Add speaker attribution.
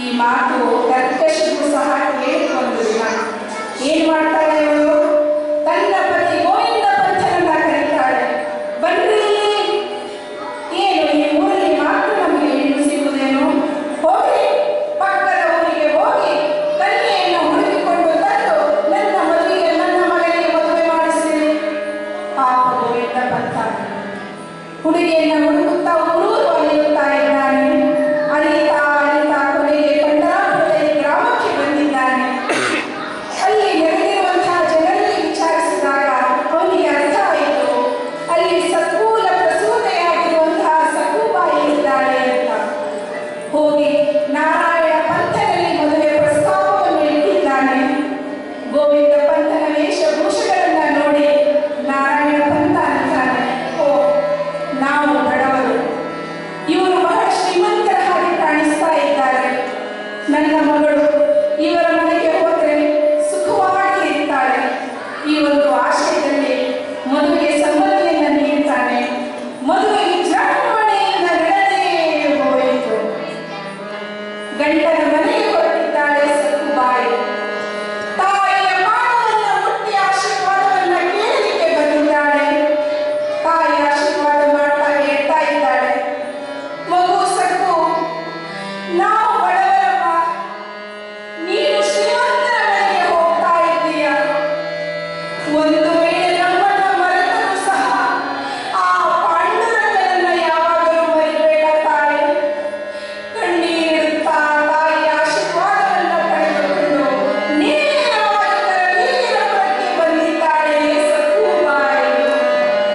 Speaker 1: ಈ ಮಾತು ಕರ್ಕಶಗೂ ಸಹ ಕೇಳಿ ಒಂದು ದಿನ ಏನ್ ಮಾಡ್ತಾಳೆ ಅವಳು? ತನ್ನ ಪತಿ ಗೋವಿಂದ ಪಂಥನನ್ನ ಕರೀತಾಳೆ. ಬನ್ರಿ, ಏನು ಈ ಊರಲ್ಲಿ ಮಾತ್ರ ನಮಗೆ ಹೆಣ್ಣು ಸಿಗುವುದೇನು? ಹೋಗಿ ಪಕ್ಕದ ಊರಿಗೆ ಹೋಗಿ ಕನ್ಯೆಯನ್ನು ಹುಡುಕಿಕೊಂಡು ತಂದು ನನ್ನ ಮದುವೆಗೆ, ನನ್ನ ಮಗನಿಗೆ ಮದುವೆ ಮಾಡಿಸಿರಿ. ಪಾಪ ಗೋವಿಂದ ಪಂಥ ಹುಡುಗಿಯನ್ನು ಹುಡುಕುತ್ತಾ ಊರೂರು ಅಲಿಯುತ್ತಾ ಇದ್ದಾನೆ. ಅಲಿತಾ ಅಲಿತಾ ಕೊನೆಗೆ ಪಂಡರಾಪುರದ ಗ್ರಾಮಕ್ಕೆ ಬಂದಿದ್ದಾನೆ. ಅಲ್ಲಿ ನೆರೆದಿರುವಂತಹ ಜನರಲ್ಲಿ ವಿಚಾರಿಸಿದಾಗ ಅವನಿಗೆ ಅರ್ಥ ಆಯಿತು, ಅಲ್ಲಿ ಸಕೂಲ ಪ್ರಸೂತೆಯಾಗಿರುವಂತಹ ಸಕೂಬಾಯಿ ಇದ್ದಾಳೆ ಅಂತ. ಹೋಗಿ ನಾರಾಯಣ ಪಂಥನಲ್ಲಿ ಮದುವೆ ಪ್ರಸ್ತಾಪವನ್ನು ಇಟ್ಟಿದ್ದಾನೆ. ಗೋವಿಂದ ಪಂಥನ ವೇಷಭೂಷೆಗಳನ್ನ ನೋಡಿ ನಾರಾಯಣ ಪಂಥ ಅಂತಾನೆ, ಓ ನಾವು ಬಡವರು, ಇವರು ಬಹಳ ಶ್ರೀಮಂತರ ಹಾಗೆ ಕಾಣಿಸ್ತಾ ಇದ್ದಾರೆ. ನನ್ನ ಮಗಳು